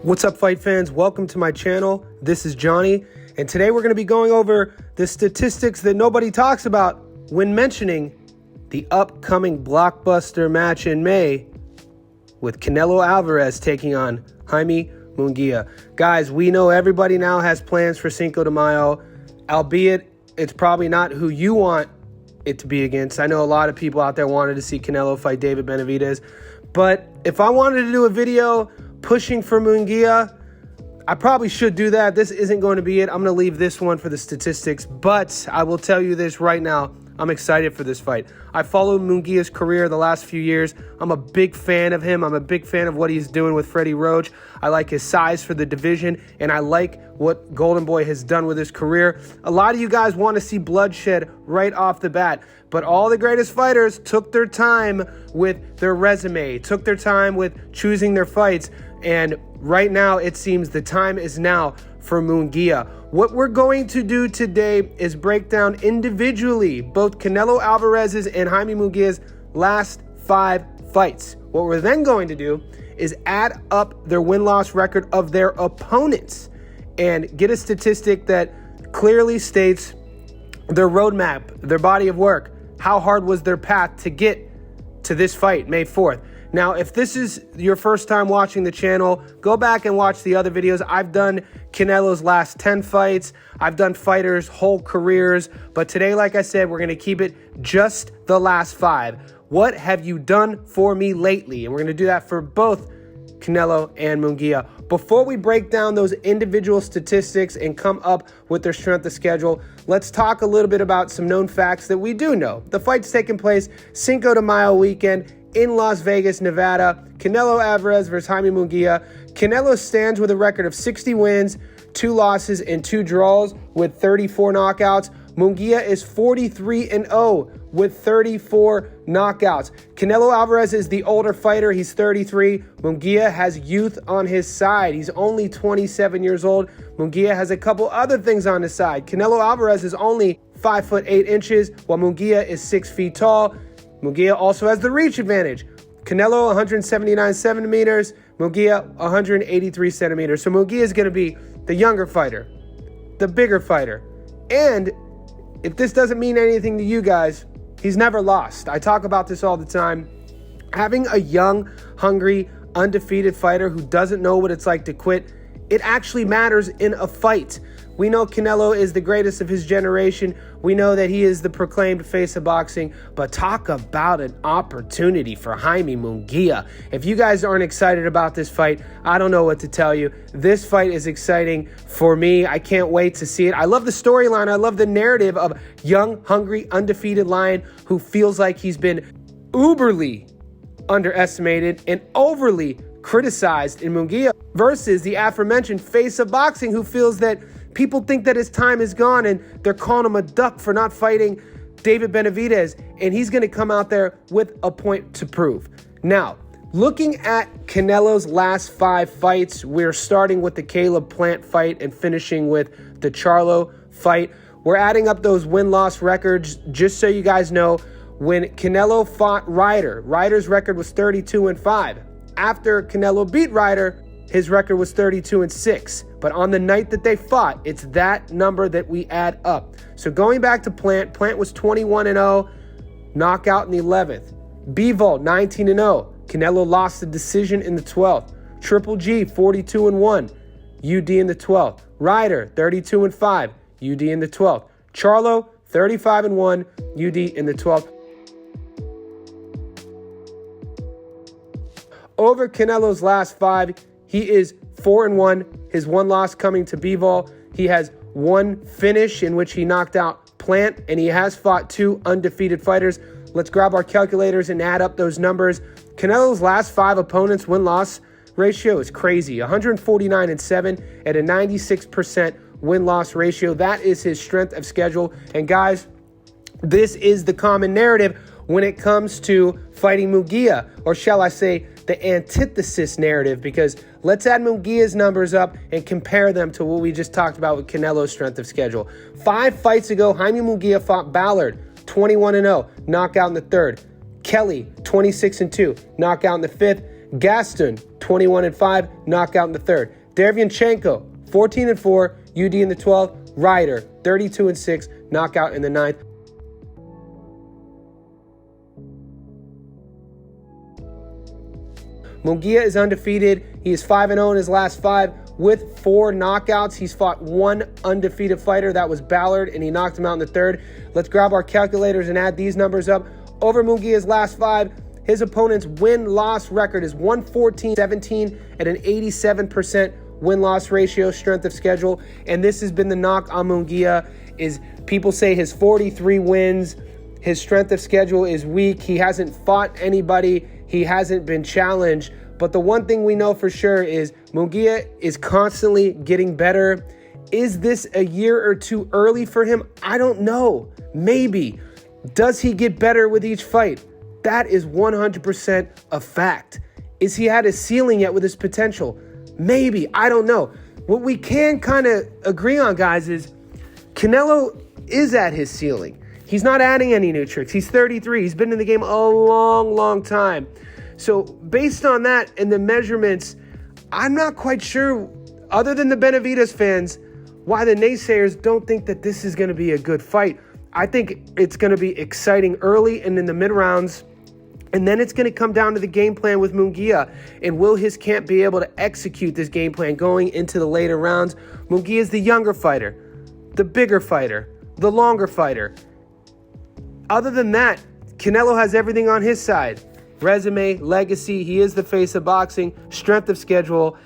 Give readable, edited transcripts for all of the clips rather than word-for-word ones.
What's up, fight fans? Welcome to my channel. This is Johnny, and today we're going to be going over the statistics that nobody talks about when mentioning the upcoming blockbuster match in May with Canelo Alvarez taking on Jaime Munguia. Guys, we know everybody now has plans for Cinco de Mayo, albeit it's probably not who you want it to be against. I know a lot of people out there wanted to see Canelo fight David Benavidez, but if I wanted to do a video pushing for Munguia, I probably should do that. This isn't going to be it. I'm going to leave this one for the statistics, but I will tell you this right now. I'm excited for this fight. I followed Munguia's career the last few years. I'm a big fan of him. I'm a big fan of what he's doing with Freddie Roach. I like his size for the division, and I like what Golden Boy has done with his career. A lot of you guys want to see bloodshed right off the bat, but all the greatest fighters took their time with their resume, took their time with choosing their fights, and right now it seems the time is now for Munguia. What we're going to do today is break down individually both Canelo Alvarez's and Jaime Munguia's last 5 fights. What we're then going to do is add up their win-loss record of their opponents and get a statistic that clearly states their roadmap, their body of work, how hard was their path to get to this fight, May 4th. Now, if this is your first time watching the channel, go back and watch the other videos. I've done Canelo's last 10 fights. I've done fighters' whole careers. But today, like I said, we're going to keep it just the last 5. What have you done for me lately? And we're going to do that for both Canelo and Munguia. Before we break down those individual statistics and come up with their strength of schedule, let's talk a little bit about some known facts that we do know. The fight's taking place Cinco de Mayo weekend in Las Vegas, Nevada. Canelo Alvarez versus Jaime Munguia. Canelo stands with a record of 60 wins, 2 losses, and 2 draws with 34 knockouts. Munguia is 43-0 with 34 knockouts. Canelo Alvarez is the older fighter. He's 33. Munguia has youth on his side. He's only 27 years old. Munguia has a couple other things on his side. Canelo Alvarez is only 5'8", while Munguia is 6 feet tall. Munguia also has the reach advantage. Canelo 179 centimeters, Munguia 183 centimeters. So Munguia is going to be the younger fighter, the bigger fighter. And if this doesn't mean anything to you guys, he's never lost. I talk about this all the time. Having a young, hungry, undefeated fighter who doesn't know what it's like to quit, it actually matters in a fight. We know Canelo is the greatest of his generation. We know that he is the proclaimed face of boxing, but talk about an opportunity for Jaime Munguia. If you guys aren't excited about this fight, I don't know what to tell you. This fight is exciting for me. I can't wait to see it. I love the storyline. I love the narrative of young, hungry, undefeated lion who feels like he's been uberly underestimated and overly criticized in Munguia versus the aforementioned face of boxing who feels that people think that his time is gone and they're calling him a duck for not fighting David Benavidez, and he's going to come out there with a point to prove. Now, looking at Canelo's last 5 fights, we're starting with the Caleb Plant fight and finishing with the Charlo fight. We're adding up those win-loss records just so you guys know. When Canelo fought Ryder's record was 32-5. After Canelo beat Ryder, his record was 32-6. But on the night that they fought, it's that number that we add up. So going back to Plant was 21-0, knockout in the 11th. Bivol, 19-0. Canelo lost the decision in the 12th. Triple G, 42-1, UD in the 12th. Ryder, 32-5, UD in the 12th. Charlo, 35-1, UD in the 12th. Over Canelo's last 5, he is 4-1. His 1 loss coming to Bivol. He has 1 finish in which he knocked out Plant, and he has fought 2 undefeated fighters. Let's grab our calculators and add up those numbers. Canelo's last 5 opponents' win-loss ratio is crazy. 149-7 at a 96% win-loss ratio. That is his strength of schedule. And guys, this is the common narrative when it comes to fighting Munguia, or shall I say the antithesis narrative, because let's add Munguia's numbers up and compare them to what we just talked about with Canelo's strength of schedule. 5 fights ago, Jaime Munguia fought Ballard, 21-0, knockout in the 3rd. Kelly, 26-2, knockout in the 5th. Gaston, 21-5, knockout in the third. Derevyanchenko, 14-4, UD in the 12th. Ryder, 32-6, knockout in the 9th. Munguia is undefeated. He is 5-0 in his last 5 with 4 knockouts. He's fought one undefeated fighter. That was Ballard, and he knocked him out in the third. Let's grab our calculators and add these numbers up. Over Munguia's last 5, his opponent's win-loss record is 114-17 at an 87% win-loss ratio, strength of schedule. And this has been the knock on Munguia, is people say his 43 wins, his strength of schedule is weak. He hasn't fought anybody. He hasn't been challenged. But the one thing we know for sure is Munguia is constantly getting better. Is this a year or two early for him? I don't know. Maybe. Does he get better with each fight? That is 100% a fact. Is he at his ceiling yet with his potential? Maybe. I don't know. What we can kind of agree on, guys, is Canelo is at his ceiling. He's not adding any new tricks. He's 33. He's been in the game a long, long time. So based on that and the measurements, I'm not quite sure, other than the Benavidez fans, why the naysayers don't think that this is going to be a good fight. I think it's going to be exciting early and in the mid-rounds. And then it's going to come down to the game plan with Munguia. And will his camp be able to execute this game plan going into the later rounds? Munguia is the younger fighter, the bigger fighter, the longer fighter. Other than that, Canelo has everything on his side. Resume, legacy, he is the face of boxing, strength of schedule,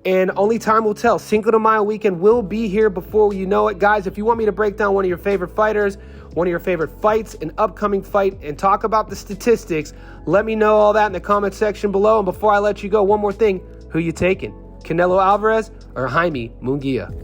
and only time will tell. Cinco de Mayo weekend will be here before you know it. Guys, if you want me to break down one of your favorite fighters, one of your favorite fights, an upcoming fight, and talk about the statistics, let me know all that in the comment section below. And before I let you go, one more thing. Who you taking? Canelo Alvarez or Jaime Munguia?